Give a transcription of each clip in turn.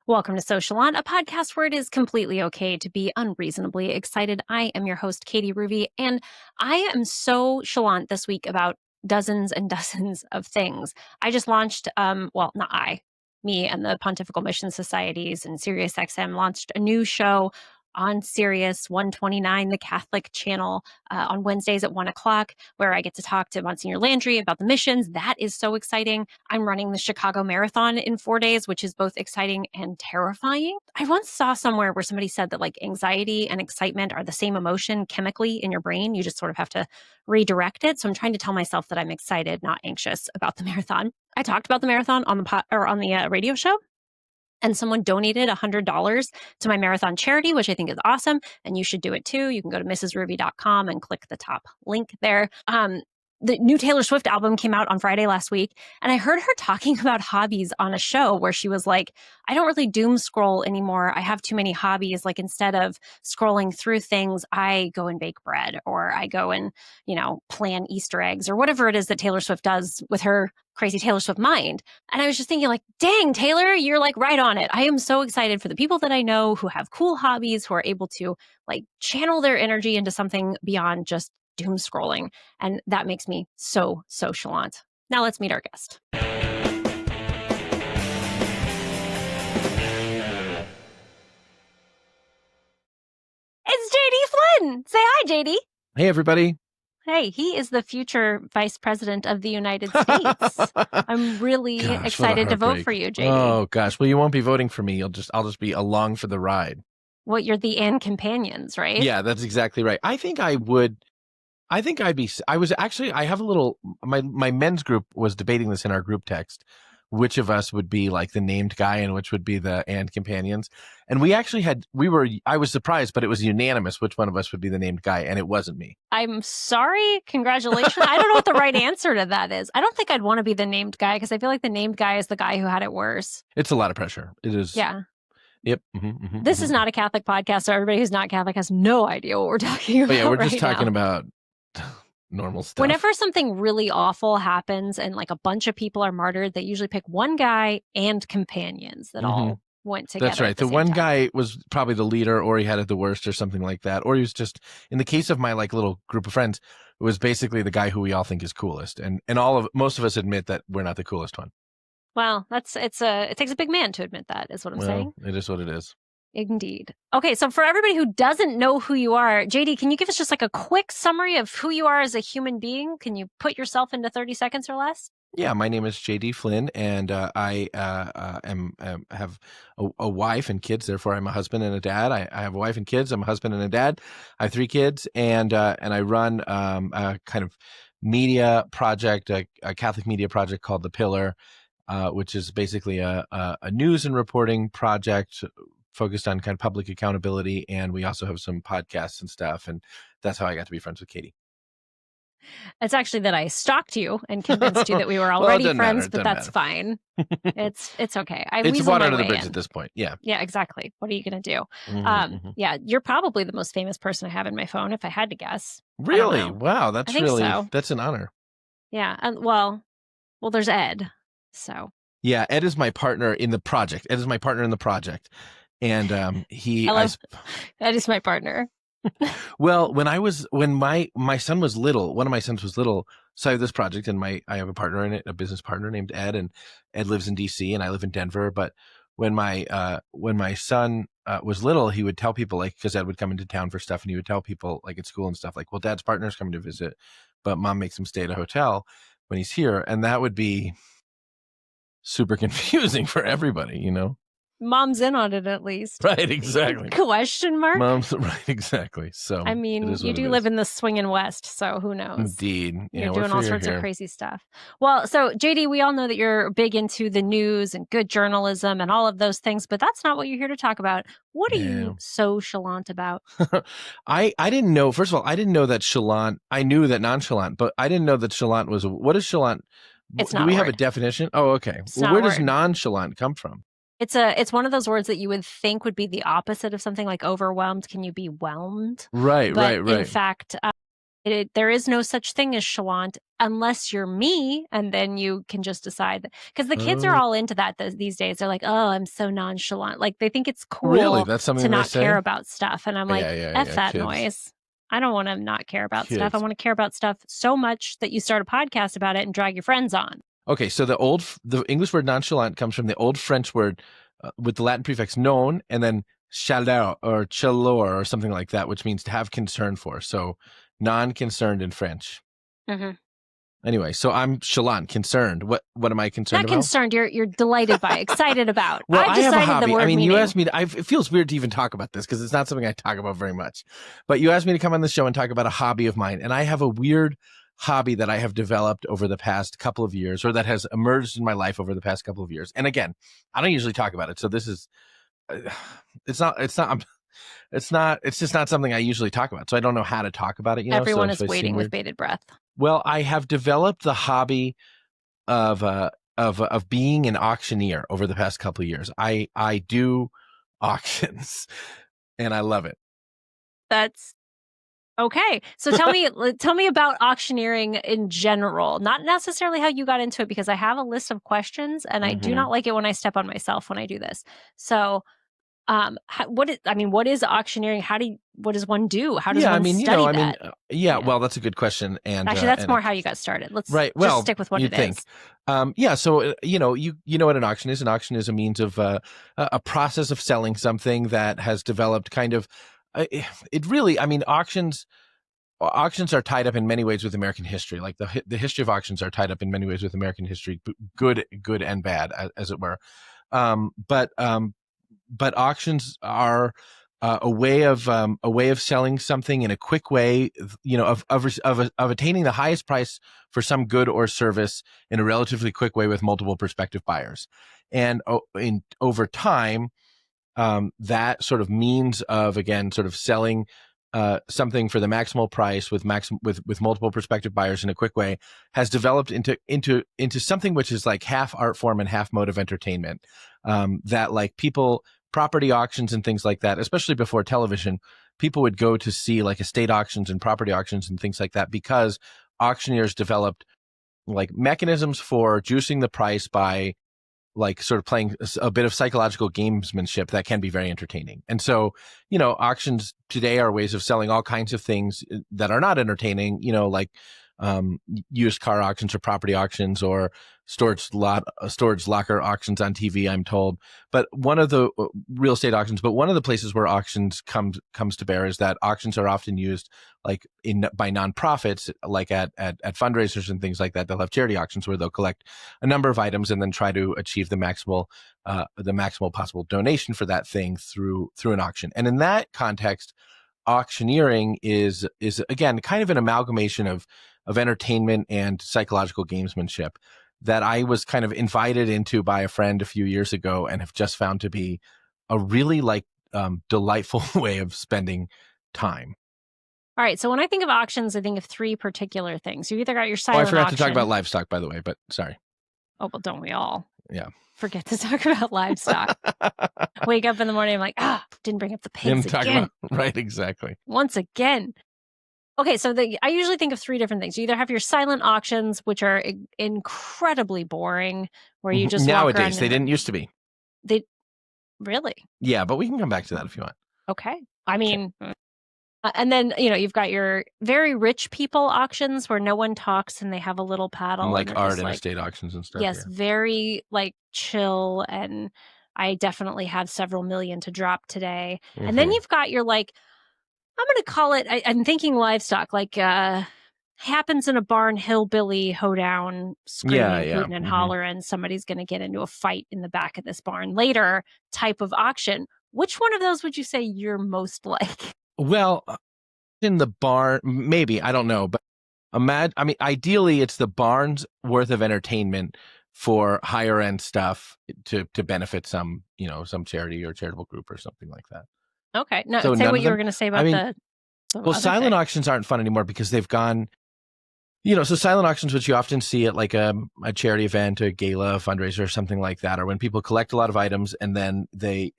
Welcome to Chalant, a podcast where it is completely okay to be unreasonably excited. I am your host, Katie Ruby, and I am so chalant this week about dozens and dozens of things. I just launched, well, not I, me and the Pontifical Mission Societies and SiriusXM launched a new show on Sirius 129, the Catholic channel, on Wednesdays at 1 o'clock, where I get to talk to Monsignor Landry about the missions. That is so exciting. I'm running the Chicago Marathon in 4 days, which is both exciting and terrifying. I once saw somewhere where somebody said that like anxiety and excitement are the same emotion chemically in your brain. You just sort of have to redirect it. So I'm trying to tell myself that I'm excited, not anxious about the marathon. I talked about the marathon on the radio show. And someone donated $100 to my marathon charity, which I think is awesome. And you should do it too. You can go to mrsruby.com and click the top link there. The new Taylor Swift album came out on Friday last week. And I heard her talking about hobbies on a show where she was like, I don't really doom scroll anymore. I have too many hobbies. Like instead of scrolling through things, I go and bake bread, or I go and, plan Easter eggs, or whatever it is that Taylor Swift does with her crazy Taylor Swift mind. And I was just thinking like, dang, Taylor, you're like right on it. I am so excited for the people that I know who have cool hobbies, who are able to like channel their energy into something beyond just doom scrolling. And that makes me so chalant. Now let's meet our guest. It's JD Flynn. Say hi, JD. Hey, everybody. Hey, he is the future vice president of the United States. I'm really excited to vote for you, JD. Oh, gosh. Well, you won't be voting for me. I'll just be along for the ride. Well, you're the Anne companions, right? Yeah, that's exactly right. I have a little, my men's group was debating this in our group text, which of us would be like the named guy and which would be the and companions. And I was surprised, but it was unanimous which one of us would be the named guy, and it wasn't me. I'm sorry. Congratulations. I don't know what the right answer to that is. I don't think I'd want to be the named guy because I feel like the named guy is the guy who had it worse. It's a lot of pressure. It is. Yeah. Yep. This is not a Catholic podcast, so everybody who's not Catholic has no idea what we're talking about. But yeah, we're just talking about normal stuff. Whenever something really awful happens and like a bunch of people are martyred, they usually pick one guy and companions that all went together. That's right. The one guy was probably the leader, or he had it the worst, or something like that. Or he was just, in the case of my like little group of friends, it was basically the guy who we all think is coolest. And most of us admit that we're not the coolest one. Well, it takes a big man to admit that, is what I'm saying. It is what it is. Indeed. Okay, so for everybody who doesn't know who you are, JD, can you give us just like a quick summary of who you are as a human being? Can you put yourself into 30 seconds or less? Yeah, my name is JD Flynn, and I have a wife and kids. Therefore, I'm a husband and a dad. I have a wife and kids. I'm a husband and a dad. I have 3 kids, and I run a kind of media project, a Catholic media project called The Pillar, which is basically a news and reporting project focused on kind of public accountability. And we also have some podcasts and stuff. And that's how I got to be friends with Katie. It's actually that I stalked you and convinced you that we were already friends, but that's fine. It's okay. It's water under the bridge at this point. Yeah. Yeah, exactly. What are you going to do? Yeah, you're probably the most famous person I have in my phone, if I had to guess. Really? Wow. That's that's an honor. Yeah. Well, there's Ed. So. Yeah. Ed is my partner in the project. And Ed is my partner. Well, when my son was little, one of my sons was little, so I have this project, and I have a partner in it, a business partner named Ed, and Ed lives in DC and I live in Denver. But when my son was little, he would tell people, like, because Ed would come into town for stuff, and he would tell people like at school and stuff, like, well, Dad's partner's coming to visit, but Mom makes him stay at a hotel when he's here. And that would be super confusing for everybody, Mom's in on it, at least. Right, exactly. Question mark? Mom's right, exactly. So I mean, you do live in the swinging West, so who knows? Indeed. You're doing all sorts of crazy stuff. Well, so JD, we all know that you're big into the news and good journalism and all of those things, but that's not what you're here to talk about. What are you so chalant about? I didn't know, first of all, I didn't know that chalant, I knew that nonchalant, but I didn't know that chalant was, what is chalant? It's not Do we have a definition? Oh, okay. Well, where does nonchalant come from? It's one of those words that you would think would be the opposite of something like overwhelmed. Can you be whelmed? Right. In fact, There is no such thing as chalant unless you're me, and then you can just decide. Because the kids are all into that these days. They're like, "Oh, I'm so nonchalant." Like they think it's cool Really? That's something to they not say? care about stuff. And I'm like, F that kids. noise. I don't want to not care about Kids. stuff. I want to care about stuff so much that you start a podcast about it and drag your friends on. Okay, so the English word nonchalant comes from the old French word with the Latin prefix non, and then chaleur or chaleur or something like that, which means to have concern for. So non-concerned in French. Mm-hmm. Anyway, so I'm chalant, concerned. What am I concerned about? Not concerned. You're delighted by, excited about. Well, I've decided I have a hobby. the word I mean, meaning. you asked me. It feels weird to even talk about this because it's not something I talk about very much. But you asked me to come on the show and talk about a hobby of mine, and I have a weird hobby that I have developed over the past couple of years, or that has emerged in my life over the past couple of years. And again, I don't usually talk about it, so this is. It's just not something I usually talk about. So I don't know how to talk about it. Everyone is waiting with bated breath. Well, I have developed the hobby of being an auctioneer over the past couple of years. I do auctions and I love it. That's okay. So tell me about auctioneering in general, not necessarily how you got into it, because I have a list of questions and I do not like it when I step on myself when I do this. So what is auctioneering? What does one do? How does one study that? Well, that's a good question. And actually, that's more how you got started. Let's just stick with what it is. So you know what an auction is. An auction is a means of a process of selling something that has developed kind of. Auctions are tied up in many ways with American history. Like the history of auctions are tied up in many ways with American history, good and bad, as it were. But auctions are a way of selling something in a quick way, of attaining the highest price for some good or service in a relatively quick way with multiple prospective buyers. And over time, that sort of means of, again, sort of selling something for the maximal price with multiple prospective buyers in a quick way has developed into something which is like half art form and half mode of entertainment. That like property auctions and things like that, especially before television, people would go to see like estate auctions and property auctions and things like that because auctioneers developed like mechanisms for juicing the price by like sort of playing a bit of psychological gamesmanship that can be very entertaining. And so, auctions today are ways of selling all kinds of things that are not entertaining, like used car auctions or property auctions or storage locker auctions on TV, I'm told. But one of the real estate auctions, but one of the places where auctions comes to bear is that auctions are often used like by nonprofits, like at fundraisers and things like that. They'll have charity auctions where they'll collect a number of items and then try to achieve the maximal possible donation for that thing through an auction. And in that context, auctioneering is again kind of an amalgamation of entertainment and psychological gamesmanship that I was kind of invited into by a friend a few years ago and have just found to be a really delightful way of spending time. All right. So when I think of auctions, I think of three particular things. You either got your silent auction. I forgot to talk about livestock, by the way, but sorry. Oh, well, don't we all? Yeah. Forget to talk about livestock. Wake up in the morning, I'm like, didn't bring up the pigs again. Right, exactly. Once again. Okay, so I usually think of three different things. You either have your silent auctions, which are incredibly boring, where you just nowadays they didn't used to be. They really? Yeah, but we can come back to that if you want. Okay, I mean, and then you've got your very rich people auctions where no one talks and they have a little paddle, like art and estate auctions and stuff. Yes, very like chill, and I definitely had several million to drop today. Mm-hmm. And then you've got your I'm going to call it, I'm thinking livestock, like happens in a barn, hillbilly hoedown, screaming, hooting, and hollering. Somebody's going to get into a fight in the back of this barn later type of auction. Which one of those would you say you're most like? Well, in the barn, maybe, I don't know. But ideally, it's the barn's worth of entertainment for higher end stuff to benefit some charity or charitable group or something like that. Okay. No, so say what you were going to say about silent auctions aren't fun anymore because they've gone, so silent auctions, which you often see at like a charity event, a gala, a fundraiser, or something like that, or when people collect a lot of items and then they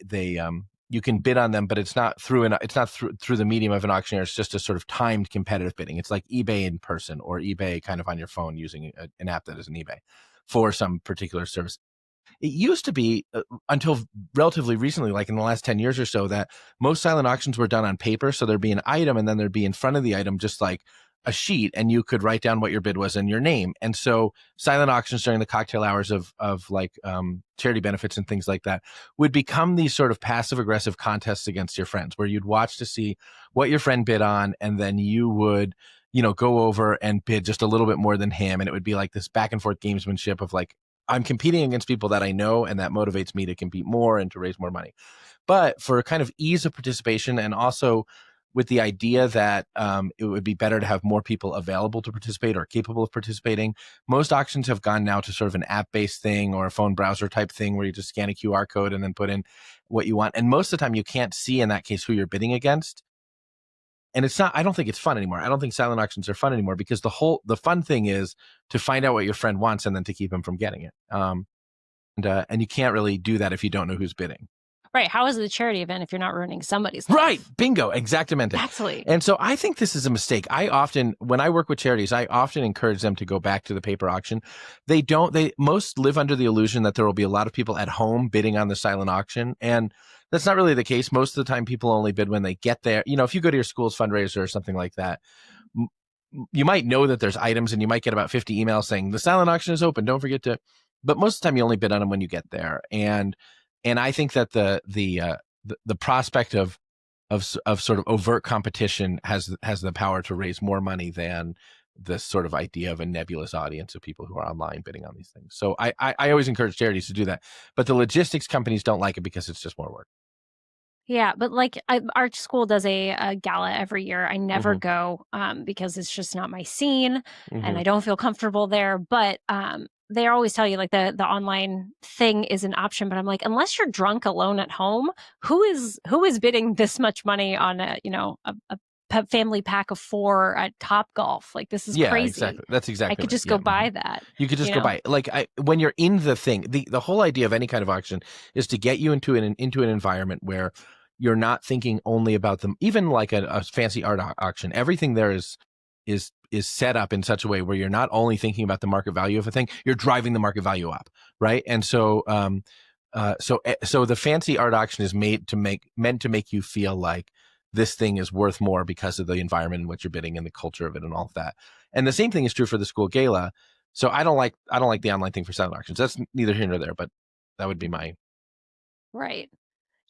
you can bid on them, but it's not through the medium of an auctioneer. It's just a sort of timed competitive bidding. It's like eBay in person, or eBay kind of on your phone using an app that is an eBay for some particular service. It used to be until relatively recently, like in the last 10 years or so, that most silent auctions were done on paper. So there'd be an item, and then there'd be in front of the item just like a sheet, and you could write down what your bid was and your name. And so silent auctions during the cocktail hours of like charity benefits and things like that would become these sort of passive aggressive contests against your friends, where you'd watch to see what your friend bid on, and then you would, go over and bid just a little bit more than him. And it would be like this back and forth gamesmanship of like, I'm competing against people that I know, and that motivates me to compete more and to raise more money. But for kind of ease of participation, and also with the idea that it would be better to have more people available to participate or capable of participating, most auctions have gone now to sort of an app-based thing or a phone browser type thing, where you just scan a QR code and then put in what you want. And most of the time you can't see in that case who you're bidding against. And I don't think it's fun anymore. I don't think silent auctions are fun anymore, because the fun thing is to find out what your friend wants and then to keep him from getting it. And you can't really do that if you don't know who's bidding. Right. How is it a charity event if you're not ruining somebody's life? Right. Bingo. Exactamente. Exactly. And so I think this is a mistake. When I work with charities, I often encourage them to go back to the paper auction. They most live under the illusion that there will be a lot of people at home bidding on the silent auction. And that's not really the case. Most of the time, people only bid when they get there. If you go to your school's fundraiser or something like that, you might know that there's items, and you might get about 50 emails saying the silent auction is open. Don't forget to. But most of the time, you only bid on them when you get there. And I think that the prospect of sort of overt competition has the power to raise more money than this sort of idea of a nebulous audience of people who are online bidding on these things. So I always encourage charities to do that, but the logistics companies don't like it because it's just more work. Yeah, but like our school does a gala every year. I never go because it's just not my scene, and I don't feel comfortable there. But they always tell you like the online thing is an option. But I'm like, unless you're drunk alone at home, who is bidding this much money on a family pack of 4 at Topgolf? Like, this is crazy. Exactly. That's exactly. I could just go buy that. You could just go buy it. Like when you're in the thing, the whole idea of any kind of auction is to get you into an environment where you're not thinking only about them. Even like a fancy art auction, everything there is set up in such a way where you're not only thinking about the market value of a thing, you're driving the market value up, right? And so so the fancy art auction is meant to make you feel like this thing is worth more because of the environment in which you're bidding and the culture of it and all of that. And the same thing is true for the school gala. So I don't like the online thing for silent auctions. That's neither here nor there, but that would be my right.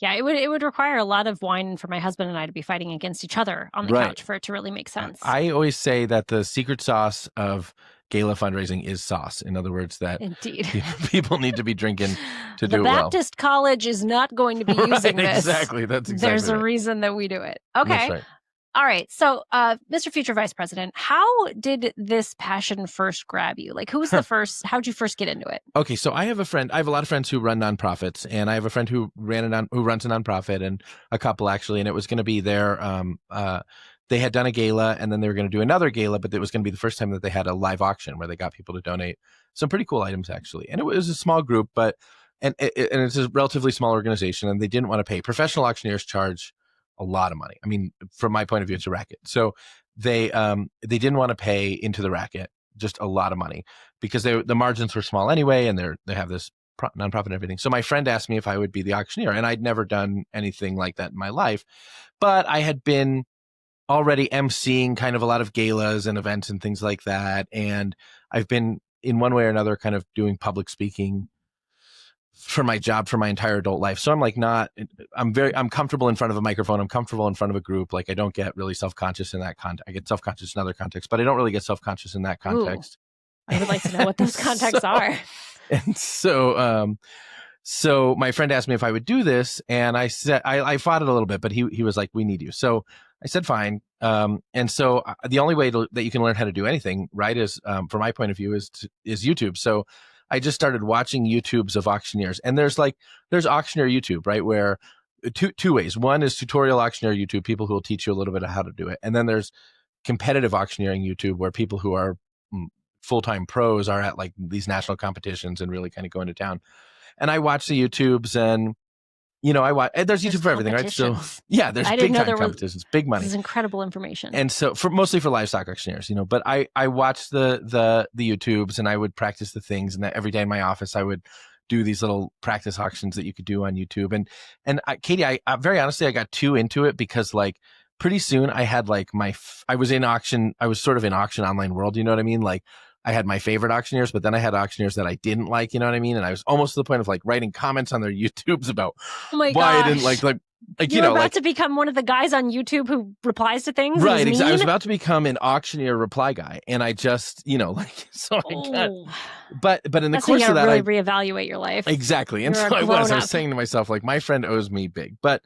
Yeah, it would require a lot of wine for my husband and I to be fighting against each other on the couch for it to really make sense. I always say that the secret sauce of gala fundraising is sauce. In other words, that indeed people need to be drinking to do it well. The Baptist College is not going to be using this. Exactly. That's exactly. There's a reason that we do it. Okay. That's right. All right. So, Mr. Future Vice President, how did this passion first grab you? Like, who was the first? How'd you first get into it? Okay, so I have a lot of friends who run nonprofits, and I have a friend who runs a nonprofit, and a couple actually, and it was going to be their they had done a gala, and then they were going to do another gala, but it was going to be the first time that they had a live auction where they got people to donate some pretty cool items actually, and it was a small group, but and it's a relatively small organization, and they didn't want to pay. Professional auctioneers charge a lot of money. I mean, from my point of view, it's a racket. So they didn't want to pay into the racket just a lot of money because the margins were small anyway, and they have this nonprofit and everything. So my friend asked me if I would be the auctioneer, and I'd never done anything like that in my life, but I had been already emceeing kind of a lot of galas and events and things like that, and I've been in one way or another kind of doing public speaking for my job for my entire adult life. So I'm comfortable in front of a microphone. I'm comfortable in front of a group. Like, I don't get really self-conscious in that context. I get self-conscious in other contexts, but I don't really get self-conscious in that context. Ooh, I would like to know what those contexts are. And so my friend asked me if I would do this, and I said, I fought it a little bit, but he was like, we need you. So I said, fine. And so the only way that you can learn how to do anything, right, is, from my point of view, is YouTube. So I just started watching YouTubes of auctioneers, and there's auctioneer YouTube, right? Where two ways. One is tutorial auctioneer YouTube, people who will teach you a little bit of how to do it. And then there's competitive auctioneering YouTube, where people who are full-time pros are at like these national competitions and really kind of going to town. And I watch the YouTubes, and I watch. There's YouTube for everything, right? So yeah, there's big time competitions, big money. This is incredible information. And so mostly for livestock auctioneers, but I watched the YouTubes, and I would practice the things, and every day in my office I would do these little practice auctions that you could do on YouTube. And Katie, I very honestly, I got too into it because like pretty soon I had like I was sort of in auction online world. You know what I mean? Like I had my favorite auctioneers, but then I had auctioneers that I didn't like, you know what I mean? And I was almost to the point of like writing comments on their YouTubes about why I didn't like you're about to become one of the guys on YouTube who replies to things. Right. I was about to become an auctioneer reply guy. And I just, I got, but in the course of that, really reevaluate your life. Exactly. And so I was saying to myself, like, my friend owes me big, but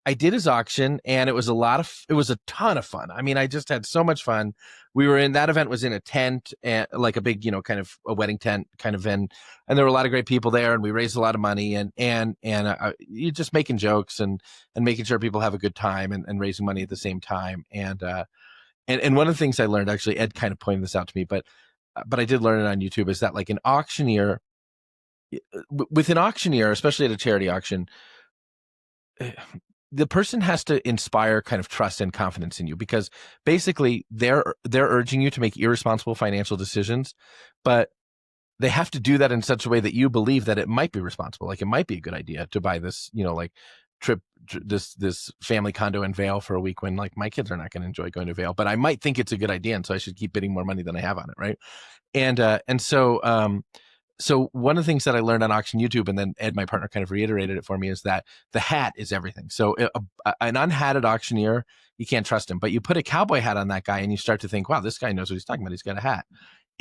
I did his auction, and it was a ton of fun. I mean, I just had so much fun. That event was in a tent, and like a big, kind of a wedding tent kind of and there were a lot of great people there, and we raised a lot of money, and you're just making jokes and making sure people have a good time and raising money at the same time. And one of the things I learned, actually, Ed kind of pointed this out to me, but I did learn it on YouTube, is that like an auctioneer, with an auctioneer, especially at a charity auction, the person has to inspire kind of trust and confidence in you, because basically they're urging you to make irresponsible financial decisions, but they have to do that in such a way that you believe that it might be responsible. Like it might be a good idea to buy this, like this family condo in Vail for a week when like my kids are not going to enjoy going to Vail, but I might think it's a good idea. And so I should keep bidding more money than I have on it. Right. So one of the things that I learned on Auction YouTube, and then Ed, my partner, kind of reiterated it for me, is that the hat is everything. So an unhatted auctioneer, you can't trust him, but you put a cowboy hat on that guy and you start to think, wow, this guy knows what he's talking about. He's got a hat.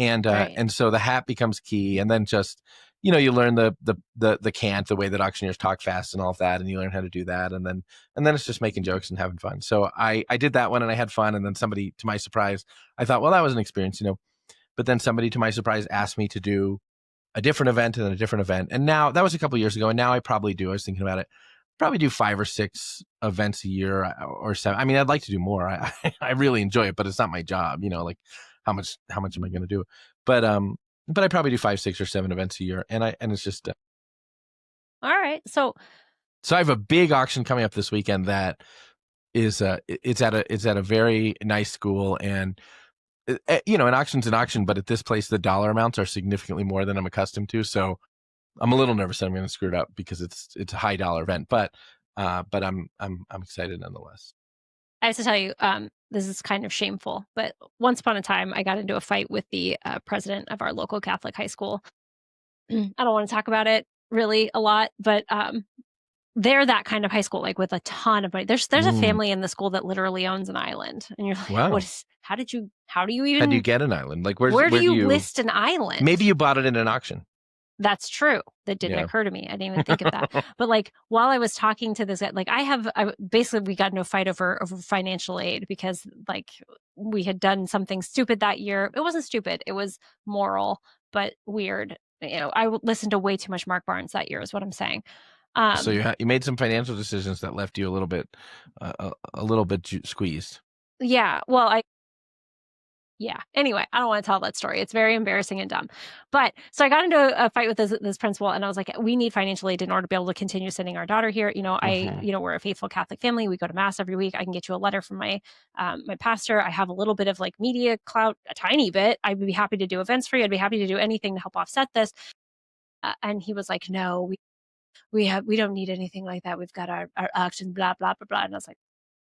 And so the hat becomes key. And then just, you learn the cant, the way that auctioneers talk fast and all of that. And you learn how to do that. And then it's just making jokes and having fun. So I did that one and I had fun. And then somebody, to my surprise, I thought, well, that was an experience, but then somebody, to my surprise, asked me to do a different event and a different event. And now that was a couple of years ago. And now I probably do, I was thinking about it, probably do 5 or 6 events a year or 7. I mean, I'd like to do more. I really enjoy it, but it's not my job, like how much am I going to do? But I probably do 5, 6 or 7 events a year. And it's just, all right. So I have a big auction coming up this weekend that is, it's at a very nice school, and an auction's an auction, but at this place, the dollar amounts are significantly more than I'm accustomed to. So I'm a little nervous that I'm going to screw it up because it's a high dollar event, but I'm excited nonetheless. I have to tell you, this is kind of shameful, but once upon a time, I got into a fight with the president of our local Catholic high school. I don't want to talk about it really a lot, but they're that kind of high school, like with a ton of money. There's a family in the school that literally owns an island, and you're like, wow. How do you get an island? Like where do you list an island? Maybe you bought it in an auction. That's true. That didn't occur to me. I didn't even think of that. But like while I was talking to this guy, like basically we got into a fight over financial aid because like we had done something stupid that year. It wasn't stupid. It was moral, but weird. I listened to way too much Mark Barnes that year is what I'm saying. So you made some financial decisions that left you a little bit squeezed. Yeah. Well, anyway, I don't want to tell that story. It's very embarrassing and dumb. But so I got into a fight with this principal, and I was like, we need financial aid in order to be able to continue sending our daughter here. We're a faithful Catholic family. We go to mass every week. I can get you a letter from my pastor. I have a little bit of like media clout, a tiny bit. I'd be happy to do events for you. I'd be happy to do anything to help offset this. And he was like, no, we don't need anything like that. We've got our auction, blah, blah, blah, blah. And I was like,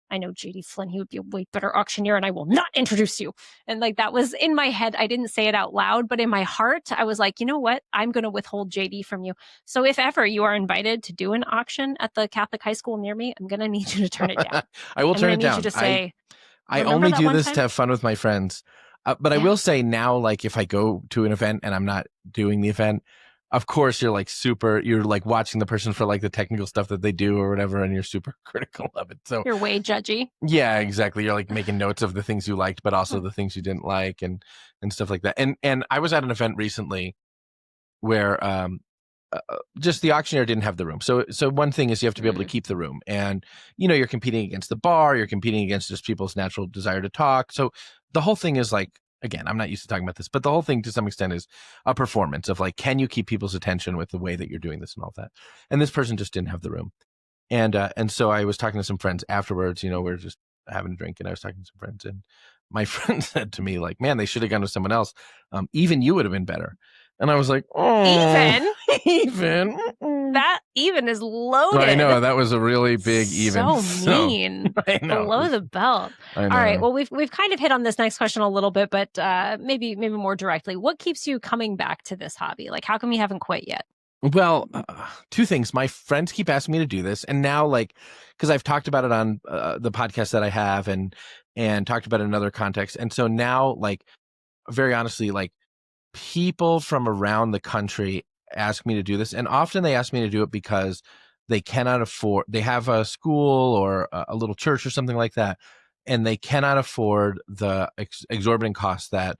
I know JD Flynn, he would be a way better auctioneer, and I will not introduce you. And like, that was in my head. I didn't say it out loud, but in my heart, I was like, you know what? I'm going to withhold JD from you. So if ever you are invited to do an auction at the Catholic high school near me, I'm going to need you to turn it down. I will turn it down. You to say, I only do this to have fun with my friends. But I will say now, like if I go to an event and I'm not doing the event, of course, you're like watching the person for like the technical stuff that they do or whatever, and you're super critical of it. So you're way judgy. Yeah, exactly. You're like making notes of the things you liked, but also the things you didn't like and stuff like that. And I was at an event recently where just the auctioneer didn't have the room. So one thing is you have to be able to keep the room, and you're competing against the bar, you're competing against just people's natural desire to talk. So the whole thing is like, again, I'm not used to talking about this, but the whole thing to some extent is a performance of like, can you keep people's attention with the way that you're doing this and all that? And this person just didn't have the room. And so I was talking to some friends afterwards, we were just having a drink, and I was talking to some friends, and my friend said to me, like, man, they should have gone to someone else. Even you would have been better. And I was like, even? Even? That even is loaded. I know, that was a really big even. So mean. I know. Below the belt. All right. Well, we've kind of hit on this next question a little bit, but maybe more directly. What keeps you coming back to this hobby? Like, how come you haven't quit yet? Well, two things. My friends keep asking me to do this, and now, like, because I've talked about it on the podcast that I have, and talked about it in other contexts, and so now, like, very honestly, like, people from around the country ask me to do this, and often they ask me to do it because they cannot afford. They have a school or a little church or something like that, and they cannot afford the exorbitant costs that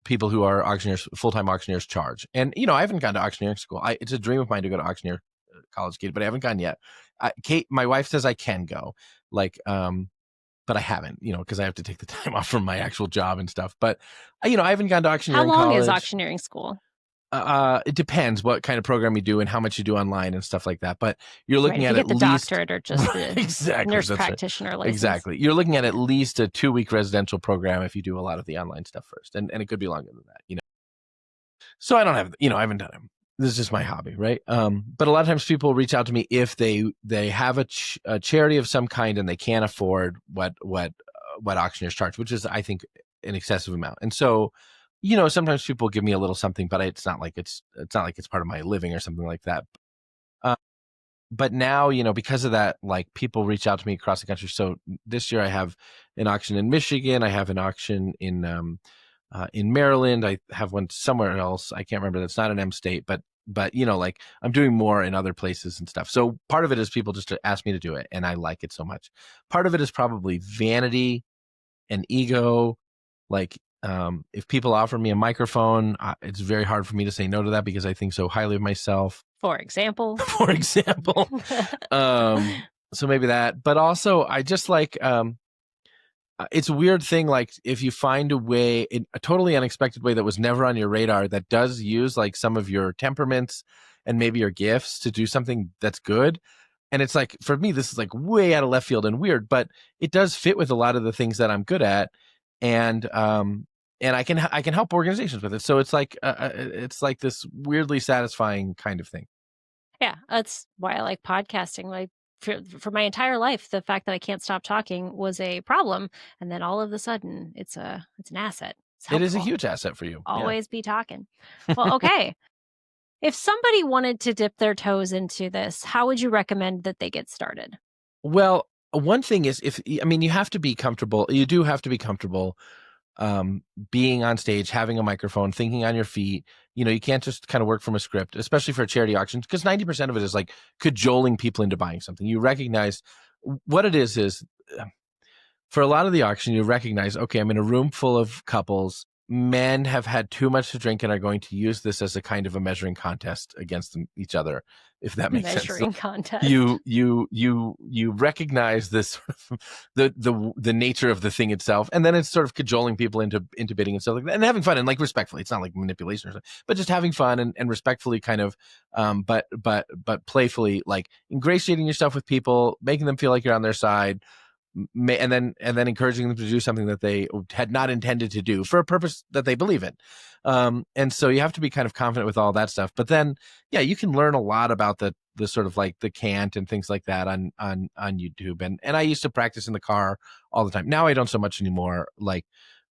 people who are auctioneers, full-time auctioneers, charge. And I haven't gone to auctioneering school. It's a dream of mine to go to auctioneer college, Kate, but I haven't gone yet. Kate, my wife, says I can go, like, but I haven't, because I have to take the time off from my actual job and stuff. But I haven't gone to auctioneering college. How long is auctioneering school? It depends what kind of program you do and how much you do online and stuff like that. But you're looking at the least doctorate or just the nurse practitioner license. Exactly. You're looking at least a 2-week residential program if you do a lot of the online stuff first, and it could be longer than that. So I don't have, I haven't done it. This is just my hobby, right? But a lot of times people reach out to me if they have a charity of some kind and they can't afford what auctioneers charge, which is, I think, an excessive amount. And so, sometimes people give me a little something, but it's not like it's part of my living or something like that. But now, because of that, like, people reach out to me across the country. So this year I have an auction in Michigan. I have an auction in Maryland. I have one somewhere else. I can't remember. That's not an M state, but like, I'm doing more in other places and stuff. So part of it is people just ask me to do it, and I like it so much. Part of it is probably vanity and ego. Like, if people offer me a microphone, it's very hard for me to say no to that because I think so highly of myself. For example. So maybe that, but also I just like, it's a weird thing. Like, if you find a way, in a totally unexpected way that was never on your radar, that does use like some of your temperaments and maybe your gifts to do something that's good. And it's like, for me, this is like way out of left field and weird, but it does fit with a lot of the things that I'm good at. And I can help organizations with it. So it's like this weirdly satisfying kind of thing. Yeah, that's why I like podcasting. Like, for my entire life, the fact that I can't stop talking was a problem, and then all of a sudden, it's an asset. It is a huge asset for you. Always be talking. Well, okay. If somebody wanted to dip their toes into this, how would you recommend that they get started? Well, one thing is, you have to be comfortable. You do have to be comfortable being on stage, having a microphone, thinking on your feet. You can't just kind of work from a script, especially for charity auctions, because 90% of it is like cajoling people into buying something. You recognize what it is for a lot of the auction, you recognize, okay, I'm in a room full of couples. Men have had too much to drink and are going to use this as a kind of a measuring contest against each other, if that makes sense. Measuring contest. You recognize this, the nature of the thing itself, and then it's sort of cajoling people into bidding and stuff like that, and having fun, and like respectfully. It's not like manipulation or something, but just having fun and respectfully, kind of, but playfully, like, ingratiating yourself with people, making them feel like you're on their side. And then encouraging them to do something that they had not intended to do for a purpose that they believe in. And so you have to be kind of confident with all that stuff. But then, yeah, you can learn a lot about the sort of like the cant and things like that on YouTube. And I used to practice in the car all the time. Now I don't so much anymore. But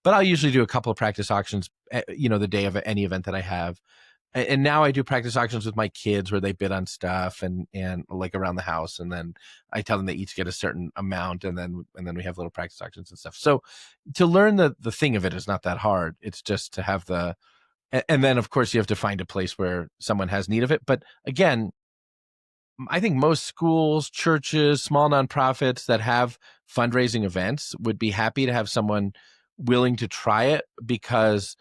I'll usually do a couple of practice auctions, the day of any event that I have. And now I do practice auctions with my kids where they bid on stuff and like around the house. And then I tell them they each get a certain amount. And then we have little practice auctions and stuff. So to learn the thing of it is not that hard. It's just to have and then of course you have to find a place where someone has need of it. But again, I think most schools, churches, small nonprofits that have fundraising events would be happy to have someone willing to try it, because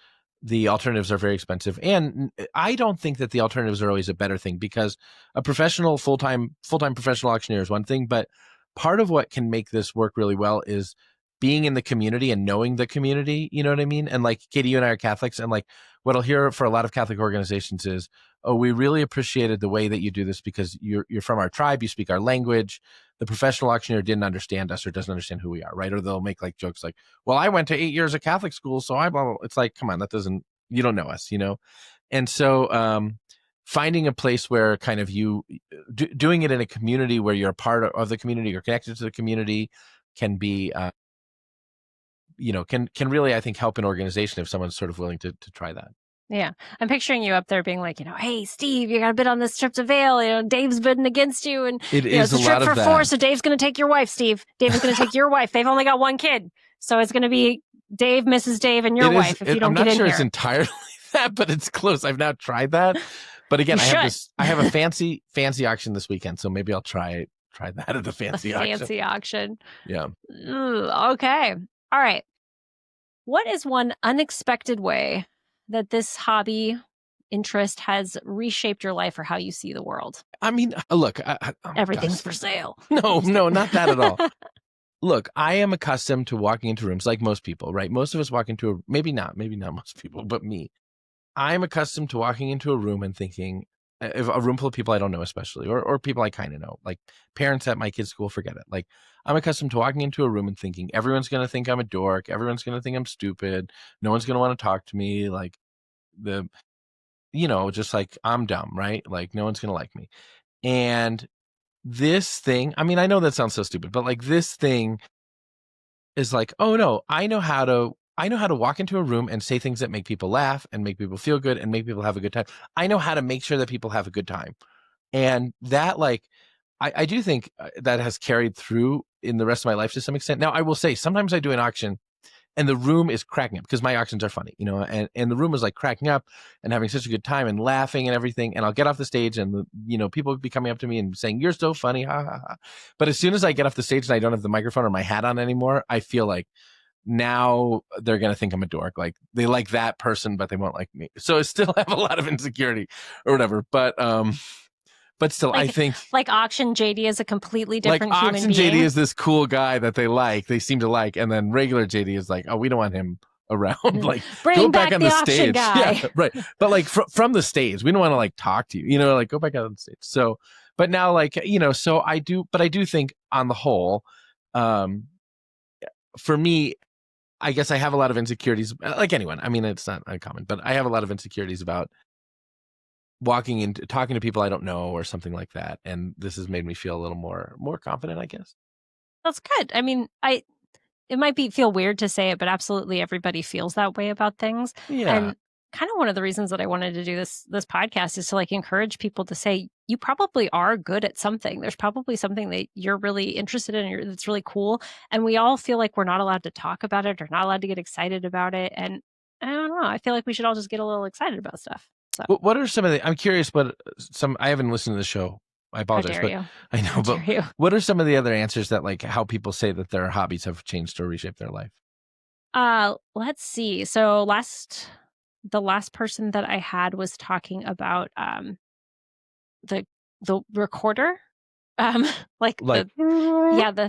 the alternatives are very expensive. And I don't think that the alternatives are always a better thing, because a professional, full-time professional auctioneer is one thing, but part of what can make this work really well is being in the community and knowing the community. You know what I mean? And like, Katie, you and I are Catholics, and like what I'll hear for a lot of Catholic organizations is, oh, we really appreciated the way that you do this because you're from our tribe, you speak our language. The professional auctioneer didn't understand us or doesn't understand who we are, right? Or they'll make like jokes like, well, I went to 8 years of Catholic school, so I blah, blah, blah. It's like, come on, you don't know us, And so finding a place where kind of you doing it in a community where you're a part of the community, you're connected to the community, can be can really, I think, help an organization if someone's sort of willing to try that. Yeah. I'm picturing you up there being like, hey, Steve, you got to bid on this trip to Vail. Dave's bidding against you. And it's a trip for 4, so Dave's going to take your wife, Steve. Dave is going to take your wife. They've only got 1 kid. So it's going to be Dave, Mrs. Dave, and your wife if you don't get in here. I'm not sure it's entirely that, but it's close. I've now tried that. But again, I have a fancy auction this weekend, so maybe I'll try that at the fancy auction. Fancy auction. Yeah. Okay. All right. What is one unexpected way that this hobby interest has reshaped your life or how you see the world? I mean, look, everything's for sale. No, not that at all. Look, I am accustomed to walking into rooms like most people, right? Most of us walk into maybe not most people, but me. I'm accustomed to walking into a room and thinking, if a room full of people I don't know, especially, or people I kind of know, like parents at my kids' school, forget it. Like, I'm accustomed to walking into a room and thinking everyone's going to think I'm a dork. Everyone's going to think I'm stupid. No one's going to want to talk to me. Like just like I'm dumb, right? Like no one's going to like me. And this thing, I mean, I know that sounds so stupid, but like this thing is like, oh no, I know how to walk into a room and say things that make people laugh and make people feel good and make people have a good time. I know how to make sure that people have a good time. And that, like, I do think that has carried through in the rest of my life to some extent. Now, I will say sometimes I do an auction and the room is cracking up because my auctions are funny, and the room is like cracking up and having such a good time and laughing and everything. And I'll get off the stage and, people will be coming up to me and saying, you're so funny. Ha, ha, ha. But as soon as I get off the stage and I don't have the microphone or my hat on anymore, I feel like now they're going to think I'm a dork. Like they like that person, but they won't like me. So I still have a lot of insecurity or whatever. But still, I think like auction JD is a completely different human being. Auction JD is this cool guy that they seem to like, and then regular JD is like, oh, we don't want him around. Like, go back on the stage. Guy. Yeah, right. But like from the stage, we don't want to like talk to you. Like go back out on the stage. So, but now like so I do think on the whole, for me, I guess I have a lot of insecurities. Like anyone, I mean, it's not uncommon, but I have a lot of insecurities about walking into talking to people I don't know or something like that. And this has made me feel a little more confident, I guess. That's good. I mean, it might feel weird to say it, but absolutely everybody feels that way about things. Yeah. And kind of one of the reasons that I wanted to do this podcast is to like encourage people to say, you probably are good at something. There's probably something that you're really interested in that's really cool. And we all feel like we're not allowed to talk about it or not allowed to get excited about it. And I don't know. I feel like we should all just get a little excited about stuff. So. What are some of the? I'm curious. I haven't listened to the show. I apologize, but I know. But what are some of the other answers that like how people say that their hobbies have changed or reshaped their life? Let's see. So the last person that I had was talking about the recorder. The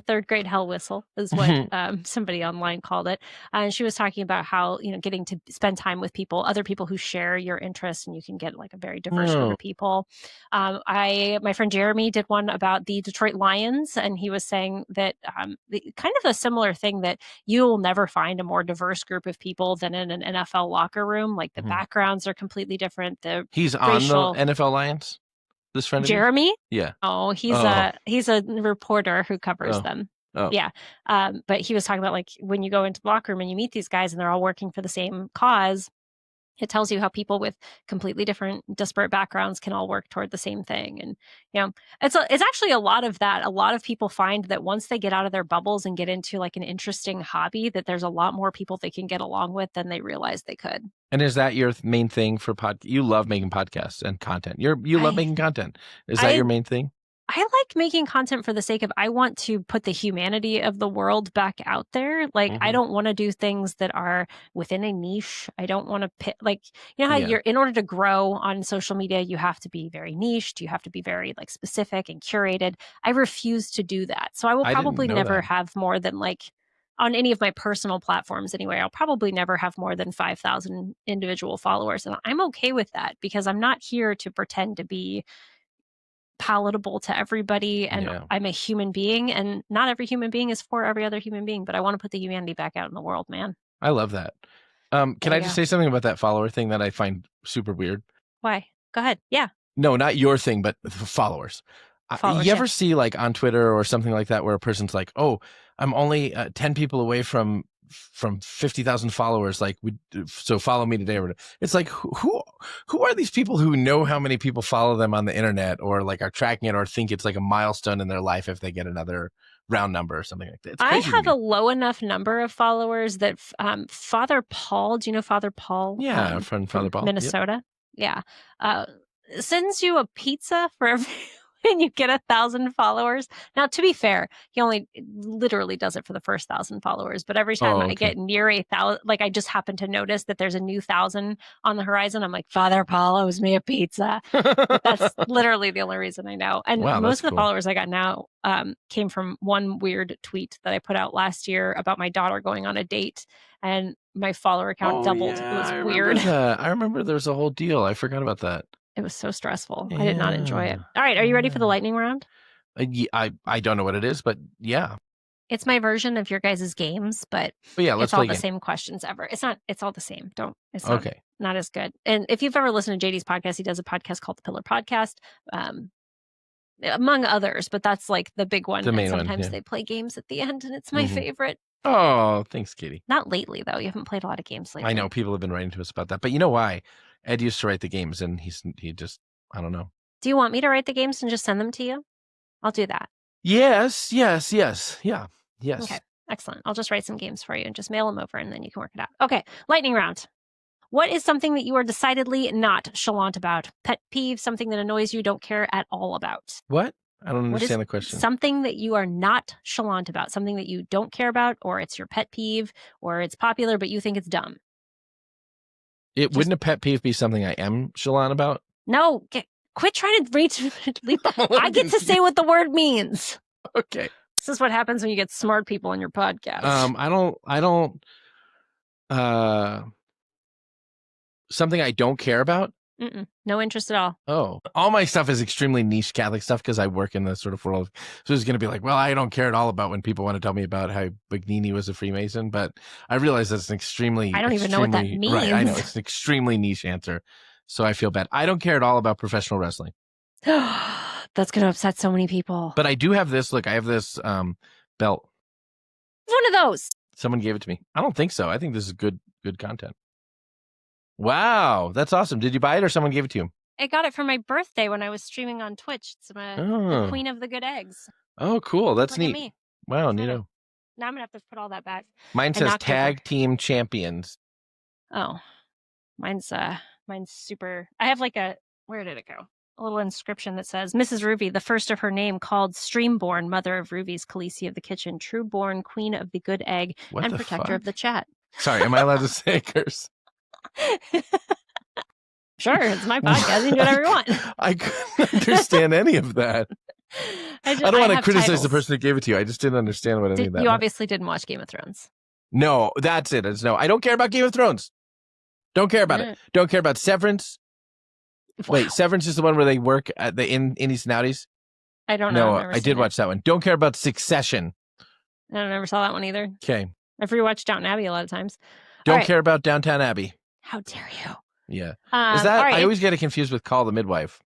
third grade hell whistle is what somebody online called it. And she was talking about how, getting to spend time with other people who share your interests, and you can get like a very diverse group of people. My friend Jeremy did one about the Detroit Lions, and he was saying that kind of a similar thing, that you will never find a more diverse group of people than in an NFL locker room. Like the backgrounds are completely different. He's on the NFL Lions? This friend of Jeremy? Yeah. Oh, he's a reporter who covers them. Oh. Yeah. But he was talking about like when you go into the locker room and you meet these guys and they're all working for the same cause, it tells you how people with completely different, disparate backgrounds can all work toward the same thing. And, it's actually a lot of that. A lot of people find that once they get out of their bubbles and get into like an interesting hobby, that there's a lot more people they can get along with than they realized they could. And is that your main thing for You love making podcasts and content. You love making content. Is that your main thing? I like making content for the sake of, I want to put the humanity of the world back out there. Like, I don't want to do things that are within a niche. I don't want to how in order to grow on social media, you have to be very niched. You have to be very like specific and curated. I refuse to do that. So I will probably never have more than like on any of my personal platforms anyway, I'll probably never have more than 5,000 individual followers. And I'm okay with that because I'm not here to pretend to be palatable to everybody. And I'm a human being, and not every human being is for every other human being, but I want to put the humanity back out in the world, man. I love that. Can I just say something about that follower thing that I find super weird? Why? Go ahead. Yeah. No, not your thing, but followers. You ever see like on Twitter or something like that where a person's like, oh, I'm only 10 people away from 50,000 followers. Like, so follow me today. It's like, who are these people who know how many people follow them on the internet, or like are tracking it, or think it's like a milestone in their life if they get another round number or something like that? I have a low enough number of followers that Father Paul, do you know Father Paul? Yeah, from Father Paul, Minnesota. Yep. Yeah. Sends you a pizza for every when you get 1,000 followers. Now, to be fair, he only literally does it for the first 1,000 followers. But every time I get near 1,000, like I just happen to notice that there's a new 1,000 on the horizon, I'm like, Father Paul owes me a pizza. That's literally the only reason I know. And most of the followers I got now came from one weird tweet that I put out last year about my daughter going on a date, and my follower count doubled. It was weird. I remember there was a whole deal. I forgot about that. It was so stressful. I did not enjoy it. All right. Are you ready for the lightning round? I don't know what it is, but yeah. It's my version of your guys' games, but it's all the same questions ever. It's all the same. It's not as good. And if you've ever listened to JD's podcast, he does a podcast called The Pillar Podcast, among others, but that's like the big one. The main one. Sometimes they play games at the end, and it's my favorite. Oh, thanks, Katie. Not lately, though. You haven't played a lot of games lately. I know. People have been writing to us about that. But you know why? Ed used to write the games, and he just, I don't know. Do you want me to write the games and just send them to you? I'll do that. Yes. Yeah. Yes. Okay. Excellent. I'll just write some games for you and just mail them over, and then you can work it out. Okay. Lightning round. What is something that you are decidedly not chalant about? Pet peeve, something that annoys you, don't care at all about. What? I don't understand the question. Something that you are not chalant about, something that you don't care about, or it's your pet peeve, or it's popular, but you think it's dumb. Wouldn't a pet peeve be something I am chalant about? No, quit trying to reach. I get to say what the word means. Okay. This is what happens when you get smart people on your podcast. I don't. Something I don't care about. No interest at all. Oh, all my stuff is extremely niche Catholic stuff because I work in the sort of world. So it's going to be like, well, I don't care at all about when people want to tell me about how Bagnini was a Freemason, but I realize that's an extremely. I don't even know what that means. Right, I know it's an extremely niche answer, so I feel bad. I don't care at all about professional wrestling. That's going to upset so many people. But I do have this. Look, I have this belt. One of those. Someone gave it to me. I don't think so. I think this is good content. Wow, that's awesome. Did you buy it or someone gave it to you? I got it for my birthday when I was streaming on Twitch. It's the Queen of the Good Eggs. Oh, cool. That's neat. Me. Wow, neato. Now I'm going to have to put all that back. Mine says Tag Team Champions. Oh, mine's super. I have like where did it go? A little inscription that says, Mrs. Ruby, the first of her name, called Streamborn, mother of Ruby's, Khaleesi of the kitchen, true-born queen of the good egg, and protector of the chat. Sorry, am I allowed to say a curse? Sure, it's my podcast. You can do whatever you want. I couldn't understand any of that. I don't want to criticize the person who gave it to you. I just didn't understand what any of that You obviously didn't watch Game of Thrones. No, that's it. No, I don't care about Game of Thrones. Don't care about it. Don't care about Severance. Wow. Wait, Severance is the one where they work at the Innies and Outies? I don't know. No, I did watch that one. Don't care about Succession. I never saw that one either. Okay. I've rewatched Downton Abbey a lot of times. Don't care about Downtown Abbey. How dare you? Yeah. Is that right. I always get it confused with Call the Midwife.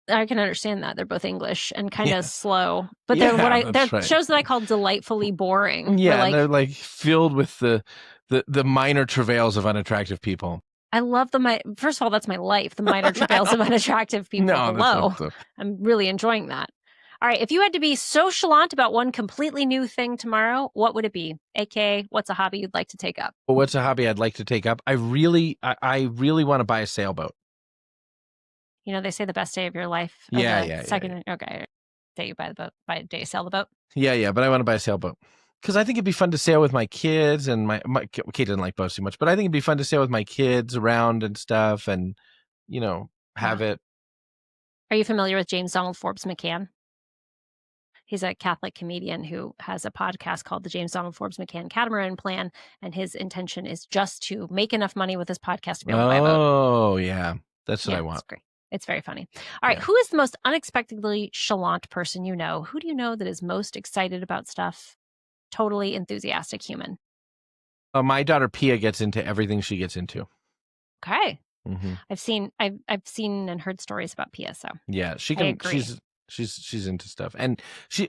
I can understand that. They're both English and kind of slow. But they're shows that I call delightfully boring. Yeah, they're like filled with the minor travails of unattractive people. I love first of all, that's my life, the minor travails of unattractive people below. I'm really enjoying that. All right, if you had to be so chalant about one completely new thing tomorrow, what would it be? AKA, what's a hobby you'd like to take up? Well, what's a hobby I'd like to take up? I really want to buy a sailboat. You know, they say the best day of your life. Second, okay, day you buy the boat, buy a day sail the boat. Yeah, but I want to buy a sailboat because I think it'd be fun to sail with my kids, and my Kate doesn't like boats too much, but I think it'd be fun to sail with my kids around and stuff, and have it. Are you familiar with James Donald Forbes McCann? He's a Catholic comedian who has a podcast called the James Donald Forbes McCann Catamaran Plan, and his intention is just to make enough money with his podcast to be able to buy a boat. Oh, yeah. That's what I want. It's great. It's very funny. All right. Who is the most unexpectedly chalant person you know? Who do you know that is most excited about stuff? Totally enthusiastic human. My daughter Pia gets into everything she gets into. Okay. Mm-hmm. I've seen and heard stories about Pia. So yeah, she can. She's into stuff, and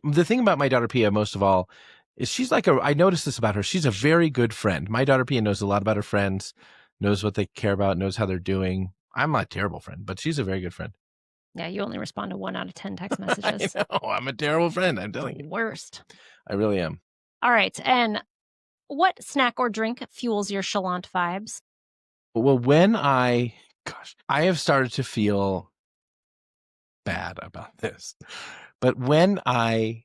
the thing about my daughter Pia most of all is she's like I noticed this about her. She's a very good friend. My daughter Pia knows a lot about her friends, knows what they care about, knows how they're doing. I'm not a terrible friend, but she's a very good friend. Yeah, you only respond to 1 out of 10 text messages. I know, I'm a terrible friend. I'm telling you. Worst. I really am. All right. And what snack or drink fuels your chalant vibes? Well, I have started to feel bad about this. But when I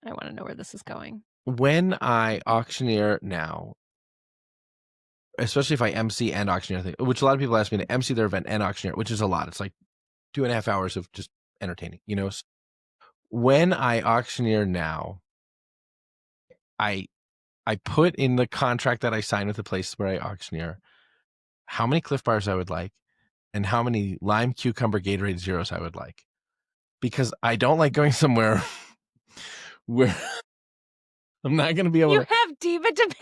want to know where this is going. When I auctioneer now, especially if I MC and auctioneer, which a lot of people ask me to MC their event and auctioneer, which is a lot. It's like 2.5 hours of just entertaining, you know. When I auctioneer now, I put in the contract that I sign with the place where I auctioneer how many Cliff Bars I would like and how many lime cucumber Gatorade Zeros I would like, because I don't like going somewhere where I'm not going to be able to. You have diva demand.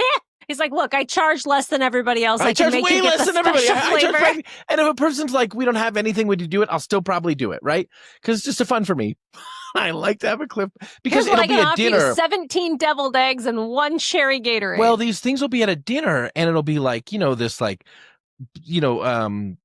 He's like, look, I charge less than everybody else. I charge way less than everybody. And if a person's like, we don't have anything, would you do it? I'll still probably do it, right? Because it's just a fun for me. I like to have a Cliff because it'll be a dinner. 17 deviled eggs and 1 cherry Gatorade. Well, these things will be at a dinner, and it'll be like, you know, this like, you know,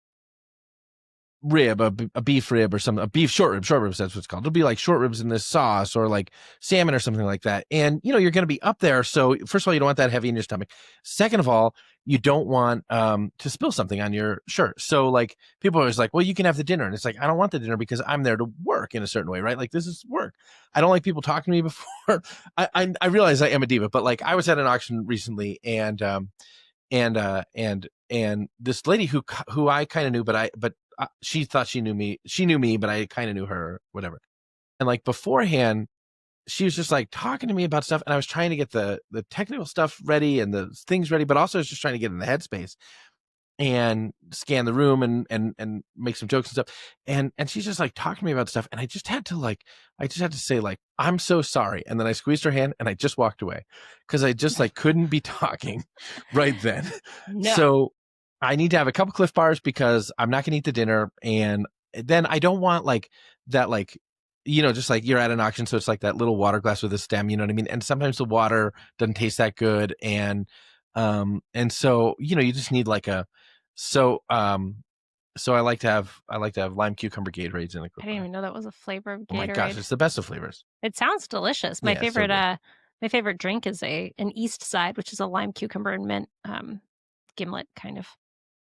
rib, a beef rib or something, a beef short ribs, that's what it's called. It'll be like short ribs in this sauce or like salmon or something like that. And, you know, you're going to be up there. So first of all, you don't want that heavy in your stomach. Second of all, you don't want to spill something on your shirt. So like people are always like, well, you can have the dinner. And it's like, I don't want the dinner because I'm there to work in a certain way, right? Like this is work. I don't like people talking to me before. I realize I am a diva, but like I was at an auction recently and this lady who I kind of knew, but she thought she knew me. She knew me, but I kind of knew her, whatever. And like beforehand, she was just like talking to me about stuff, and I was trying to get the technical stuff ready and the things ready, but also I was just trying to get in the headspace and scan the room and make some jokes and stuff. And she's just like talking to me about stuff, and I just had to say like, I'm so sorry. And then I squeezed her hand and I just walked away because I just like couldn't be talking right then. No. So I need to have a couple Cliff Bars because I'm not going to eat the dinner. And then I don't want like that, like, you know, just like you're at an auction. So it's like that little water glass with a stem, you know what I mean? And sometimes the water doesn't taste that good. And so, you know, you just need like so I like to have lime cucumber Gatorades in a Cliff Bar. I didn't even know that was a flavor of Gatorade. Oh my gosh, it's the best of flavors. It sounds delicious. My favorite drink is an East Side, which is a lime cucumber and mint gimlet kind of.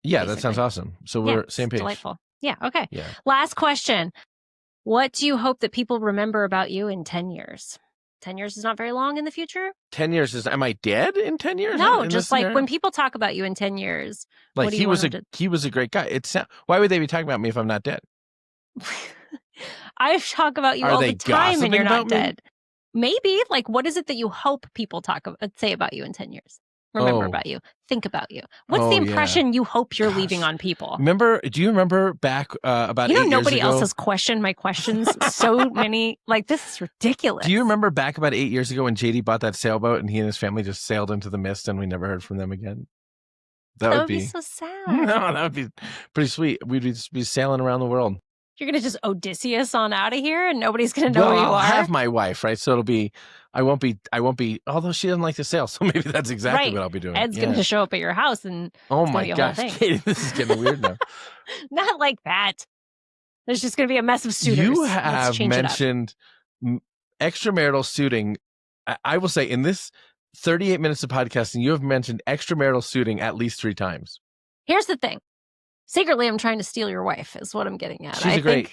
Yeah, basically. That sounds awesome. So we're same page. Delightful. Yeah. Okay. Yeah. Last question. What do you hope that people remember about you in 10 years? 10 years is not very long in the future. 10 years is, am I dead in 10 years? No, just like when people talk about you in 10 years. Like he was a great guy. Why would they be talking about me if I'm not dead? I talk about you all the time and you're not dead. Maybe. Like, what is it that you hope people say about you in 10 years? Remember about you. Think about you. What's the impression you hope you're leaving on people? Do you remember back about 8 years ago? Nobody else has questioned my questions so many. Like, this is ridiculous. Do you remember back about 8 years ago when JD bought that sailboat and he and his family just sailed into the mist and we never heard from them again? That would be so sad. No, that would be pretty sweet. We'd just be sailing around the world. You're going to just Odysseus on out of here and nobody's going to know who you are? I'll have my wife, right? So I won't be, although she doesn't like to sail. So maybe that's exactly what I'll be doing. Ed's going to show up at your house and oh my gosh, Katie, this is getting weird now. Not like that. There's just going to be a mess of suitors. You have mentioned extramarital suiting. I will say in this 38 minutes of podcasting, you have mentioned extramarital suiting at least 3 times. Here's the thing. Secretly, I'm trying to steal your wife is what I'm getting at. She's great.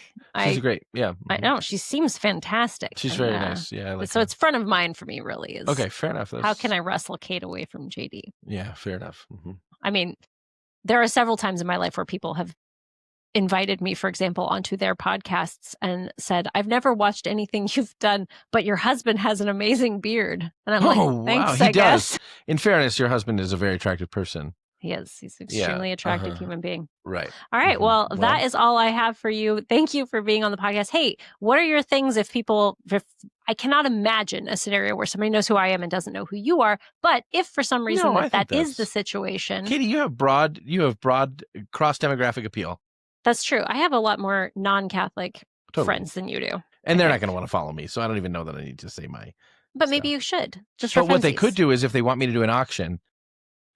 Yeah. I know. She seems fantastic. She's very nice. Yeah. I like so her. It's front of mind for me, really. Okay, fair enough. How can I wrestle Kate away from JD? Yeah, fair enough. Mm-hmm. I mean, there are several times in my life where people have invited me, for example, onto their podcasts and said, I've never watched anything you've done, but your husband has an amazing beard. And I'm like, thanks, wow, I guess. In fairness, your husband is a very attractive person. He is. He's an extremely attractive human being. Right. All right. Well, that is all I have for you. Thank you for being on the podcast. Hey, what are your things if I cannot imagine a scenario where somebody knows who I am and doesn't know who you are, but if for some reason that is the situation. Katie, you have broad cross-demographic appeal. That's true. I have a lot more non-Catholic friends than you do. And they're not going to want to follow me, so I don't even know that I need to say my But maybe you should. But what they could do is if they want me to do an auction,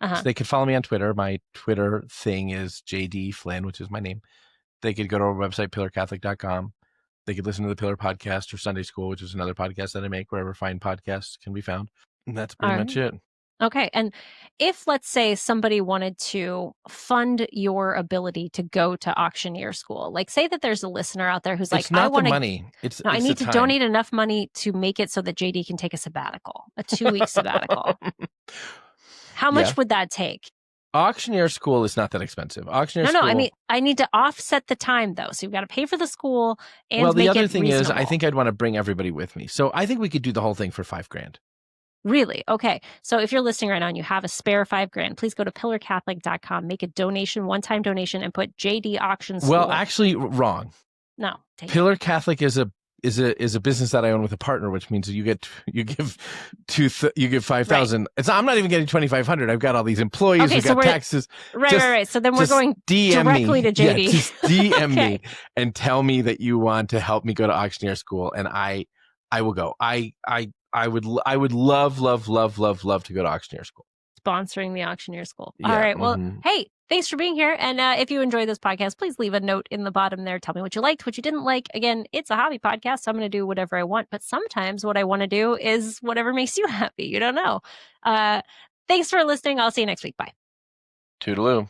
so they could follow me on Twitter. My Twitter thing is JD Flynn, which is my name. They could go to our website, pillarcatholic.com. They could listen to the Pillar Podcast or Sunday School, which is another podcast that I make wherever fine podcasts can be found. And that's pretty much it. Okay. And if, let's say, somebody wanted to fund your ability to go to auctioneer school, like say that there's a listener out there who's like, I want the money. I need to donate enough money to make it so that JD can take a sabbatical, a 2-week sabbatical. How much would that take? Auctioneer school is not that expensive. I mean, I need to offset the time though. So you've got to pay for the school and well, the make other it thing reasonable. is, I think I'd want to bring everybody with me. So I think we could do the whole thing for $5,000. Really? Okay. So if you're listening right now and you have a spare $5,000, please go to pillarcatholic.com, make a donation, one-time donation, and put JD Auction School. Well, actually, wrong. No. Pillar Catholic is a business that I own with a partner, which means you give $5,000. Right. I'm not even getting $2,500. I've got all these employees. Okay, we've got taxes. Right. So then we're going directly to JD. Yeah, just DM me and tell me that you want to help me go to auctioneer school, and I will go. I would love to go to auctioneer school. Sponsoring the auctioneer school. All right. Well, hey, thanks for being here. And if you enjoyed this podcast, please leave a note in the bottom there. Tell me what you liked, what you didn't like. Again, it's a hobby podcast, so I'm going to do whatever I want. But sometimes what I want to do is whatever makes you happy. You don't know. Thanks for listening. I'll see you next week. Bye. Toodaloo.